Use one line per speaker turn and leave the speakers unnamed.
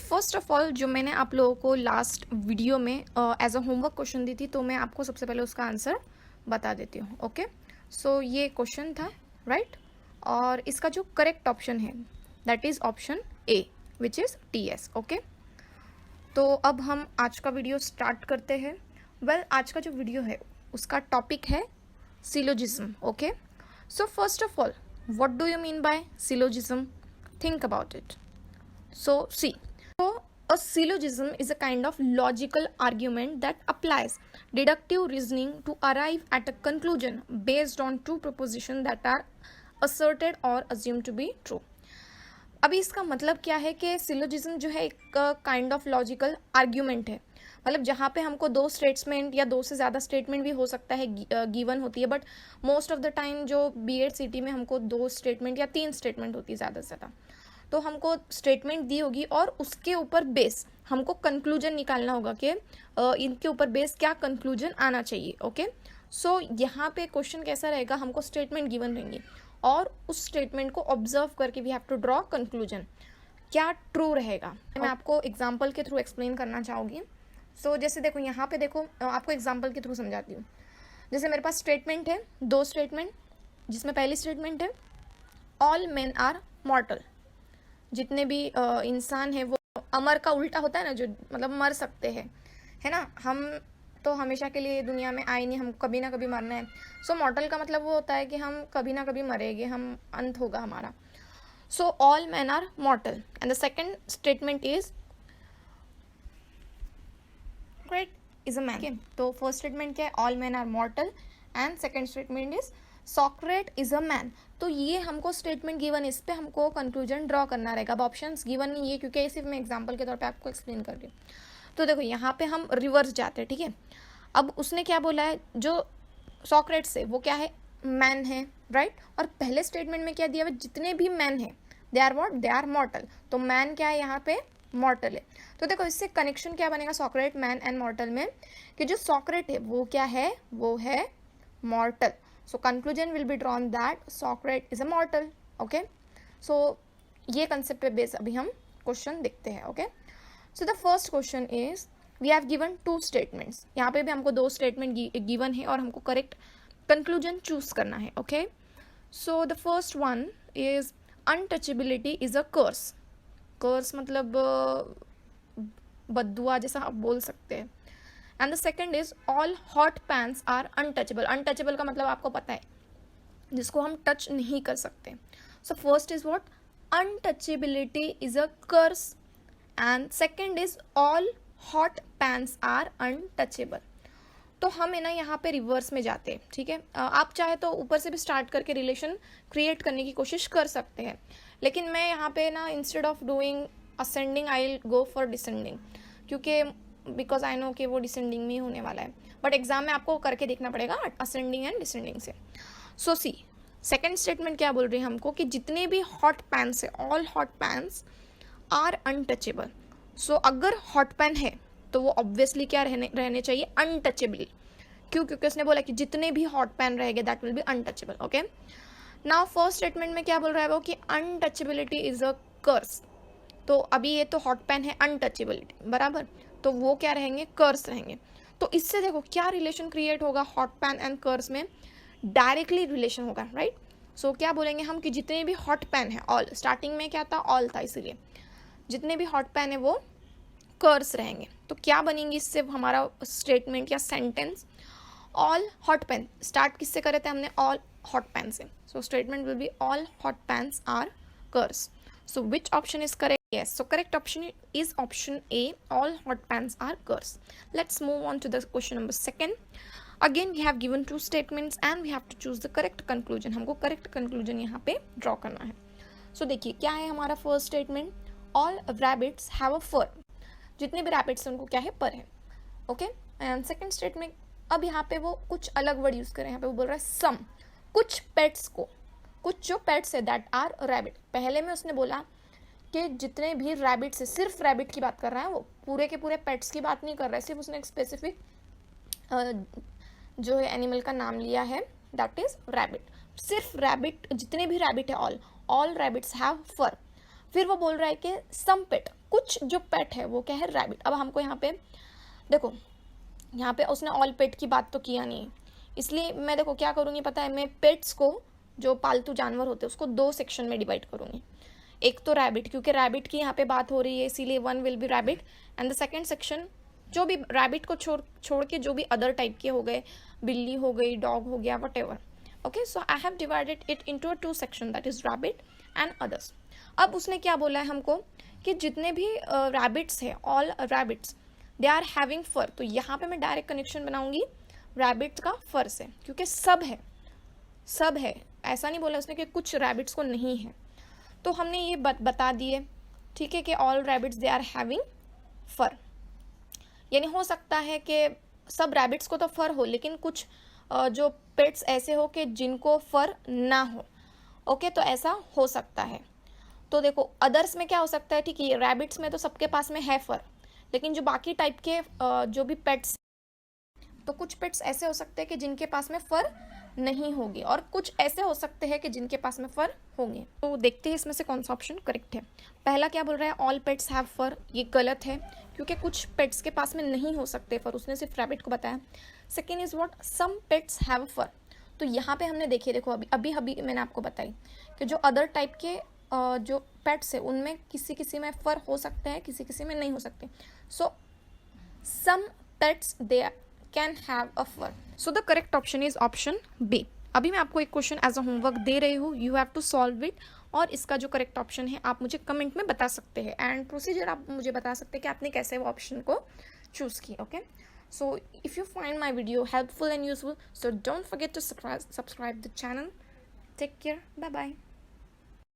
First of all जो मैंने आप लोगों को लास्ट वीडियो में एज अ होमवर्क क्वेश्चन दी थी, तो मैं आपको सबसे पहले उसका आंसर बता देती हूँ. ओके, सो ये क्वेश्चन था, राइट? और इसका जो करेक्ट ऑप्शन है that is option A, which is TS. Okay, तो अब हम आज का वीडियो स्टार्ट करते हैं. वेल, आज का जो वीडियो है उसका टॉपिक है syllogism. Okay, so first of all, what do you mean by syllogism? Think about it. So see, so a syllogism is a kind of logical argument that applies deductive reasoning to arrive at a conclusion based on two propositions that are asserted or assumed to be true. अभी इसका मतलब क्या है कि syllogism जो है एक kind of logical argument है. मतलब जहाँ पे हमको दो स्टेटमेंट या दो से ज़्यादा स्टेटमेंट भी हो सकता है गिवन होती है, but most of the time जो B.Ed CT में हमको दो स्टेटमेंट या तीन स्टेटमेंट होती है ज़्यादा से ज़्यादा. तो हमको स्टेटमेंट दी होगी और उसके ऊपर बेस हमको कंक्लूजन निकालना होगा कि इनके ऊपर बेस क्या कंक्लूजन आना चाहिए. ओके, सो यहाँ पे क्वेश्चन कैसा रहेगा, हमको स्टेटमेंट गिवन रहेंगी और उस स्टेटमेंट को ऑब्जर्व करके we have to draw conclusion, क्या ट्रू रहेगा. मैं आपको एग्जाम्पल के थ्रू एक्सप्लेन करना चाहूँगी. सो जैसे देखो, यहाँ पे देखो, आपको एग्जाम्पल के थ्रू समझाती हूँ. जैसे मेरे पास स्टेटमेंट है, दो स्टेटमेंट, जिसमें पहली स्टेटमेंट है ऑल मेन आर मॉर्टल. जितने भी इंसान है वो, अमर का उल्टा होता है ना, जो मतलब मर सकते हैं, है ना. हम तो हमेशा के लिए दुनिया में आए नहीं, हम कभी ना कभी मरना है. सो मॉर्टल का मतलब वो होता है कि हम कभी ना कभी मरेंगे, हम अंत होगा हमारा. So all man are mortal and the second statement is great is a man. तो फर्स्ट स्टेटमेंट क्या है, all man are mortal, and second statement is Socrates is a man. तो ये हमको स्टेटमेंट गिवन, इस पे हमको कंक्लूजन ड्रॉ करना रहेगा. अब ऑप्शंस गिवन नहीं है क्योंकि ये सिर्फ मैं एग्जांपल के तौर पे आपको एक्सप्लेन कर रही हूँ. तो देखो, यहाँ पे हम रिवर्स जाते हैं, ठीक है. अब उसने क्या बोला है, जो सॉक्रेट से वो क्या है, मैन है, राइट. और पहले स्टेटमेंट में क्या दिया हुआ, जितने भी मैन है they are what, they are mortal. तो मैन क्या है, यहाँ पे मॉर्टल है. तो देखो, इससे कनेक्शन क्या बनेगा सॉक्रेट, मैन एंड मॉर्टल में, कि जो सॉक्रेट है वो क्या है, वो है मॉर्टल. So conclusion will be drawn that Socrates is a mortal. Okay, so ये concept पे base अभी हम question देखते हैं. Okay, so the first question is we have given two statements. यहाँ पे भी हमको दो statement given है और हमको correct conclusion choose करना है. Okay, so the first one is untouchability is a curse. Curse मतलब बद्दुआ जैसा आप बोल सकते हैं. And the second is all hot pans are untouchable. Untouchable का मतलब आपको पता है, जिसको हम टच नहीं कर सकते. So first is what, untouchability is a curse, and second is all hot pans are untouchable. तो हम है ना यहाँ पे रिवर्स में जाते हैं, ठीक है. आप चाहे तो ऊपर से भी स्टार्ट करके रिलेशन क्रिएट करने की कोशिश कर सकते हैं, लेकिन मैं यहाँ पे ना instead of doing ascending I will go for descending, क्योंकि बिकॉज आई नो कि वो डिसेंडिंग में ही होने वाला है, बट एग्जाम में आपको करके देखना पड़ेगा असेंडिंग एंड डिसेंडिंग से. सो सी, सेकेंड स्टेटमेंट क्या बोल रही है हमको, कि जितने भी हॉट पैंस है, all hot pans are untouchable. सो अगर हॉट पैन है तो वो ऑब्वियसली क्या रहने चाहिए, अनटचेबल. क्यों? क्योंकि उसने बोला कि जितने भी हॉट पैन रहेंगे that will be untouchable. Okay, now first statement में क्या बोल रहा है वो, कि अनटचेबिलिटी इज अ कर्स. तो अभी ये तो हॉट पैन है, अनटचेबिलिटी बराबर, तो वो क्या रहेंगे, कर्स रहेंगे. तो इससे देखो क्या रिलेशन क्रिएट होगा, हॉट पैन एंड कर्स में डायरेक्टली रिलेशन होगा, राइट. सो क्या बोलेंगे हम, कि जितने भी हॉट पैन है, ऑल, स्टार्टिंग में क्या था, ऑल था, इसीलिए जितने भी हॉट पैन है वो कर्स रहेंगे. तो क्या बनेंगी इससे हमारा स्टेटमेंट या sentence, all hot pan. Start किससे करे थे हमने, ऑल हॉट पैन से. So statement will be all hot pans are curse. So which option is correct? Yes, so correct option is option A, all hot pans are curse. Let's move on to the question number second. Again we have given two statements and we have to choose the correct conclusion. हमको correct conclusion यहाँ पे draw करना है. So देखिए क्या है हमारा first statement, all rabbits have a fur. जितने भी rabbits हैं उनको क्या है, पर है. Okay, and second statement, अब यहाँ पे वो कुछ अलग word use करें, यहाँ पे वो बोल रहा है some, कुछ pets को, कुछ जो पेट्स है दैट आर रैबिट. पहले में उसने बोला कि जितने भी रैबिट से, सिर्फ रैबिट की बात कर रहा है, वो पूरे के पूरे पेट्स की बात नहीं कर रहा है, सिर्फ उसने एक स्पेसिफिक जो है एनिमल का नाम लिया है, दैट इज रैबिट. सिर्फ रैबिट, जितने भी रैबिट है, ऑल रैबिट्स हैव फर. फिर वो बोल रहा है कि सम पेट, कुछ जो पेट है वो क्या है, रैबिट। अब हमको यहाँ पे देखो, यहाँ पे उसने ऑल पेट की बात तो किया नहीं, इसलिए मैं देखो क्या करूँगी पता है, मैं पेट्स को, जो पालतू जानवर होते हैं उसको 2 सेक्शन में डिवाइड करूँगी। एक तो रैबिट, क्योंकि रैबिट की यहाँ पे बात हो रही है इसीलिए 1 will be rabbit, and the second section जो भी रैबिट को छोड़ के जो भी अदर टाइप के हो गए, बिल्ली हो गई, डॉग हो गया, what ever. Okay, so I have divided it into 2 section, that is rabbit and others. अब उसने क्या बोला है हमको कि जितने भी रैबिट्स है, all rabbits they are having fur. तो यहाँ पे मैं डायरेक्ट कनेक्शन बनाऊंगी रैबिट का फर से, क्योंकि सब है, सब है, ऐसा नहीं बोला उसने कि कुछ रैबिट्स को नहीं है। तो हमने ये बता दिए, ठीक है, कि all rabbits they are having fur, यानी हो सकता है कि सब रैबिट्स को तो फर हो, लेकिन कुछ जो पेट्स ऐसे हो कि जिनको फर ना हो। ओके, तो ऐसा हो सकता है। तो देखो अदर्स में क्या हो सकता है, ठीक है, रैबिट्स में तो सबके पास में है फर, लेकिन जो बाकी टाइप के जो भी पेट्स, तो कुछ पेट्स ऐसे हो सकते हैं कि जिनके पास में फर नहीं होगी, और कुछ ऐसे हो सकते हैं कि जिनके पास में फर होंगे। तो देखते हैं इसमें से कौन सा ऑप्शन करेक्ट है। पहला क्या बोल रहा है, ऑल पेट्स हैव फर, ये गलत है, क्योंकि कुछ पेट्स के पास में नहीं हो सकते फर, उसने सिर्फ रैबिट को बताया। Second is what, some pets have fur. तो यहाँ पे हमने देखो अभी मैंने आपको बताई कि जो अदर टाइप के जो पेट्स है उनमें किसी किसी में फर हो सकते हैं, किसी किसी में नहीं हो सकते। So some pets they can have a fur. So the correct option is option B. अभी मैं आपको एक क्वेश्चन एज अ होमवर्क दे रही हूँ, you have to solve it, और इसका जो करेक्ट ऑप्शन है आप मुझे कमेंट में बता सकते हैं, एंड प्रोसीजर आप मुझे बता सकते हैं कि आपने कैसे वो ऑप्शन को चूज़ किया। Okay, so if you find my video helpful and useful, so don't forget to subscribe the channel. Take care, bye bye.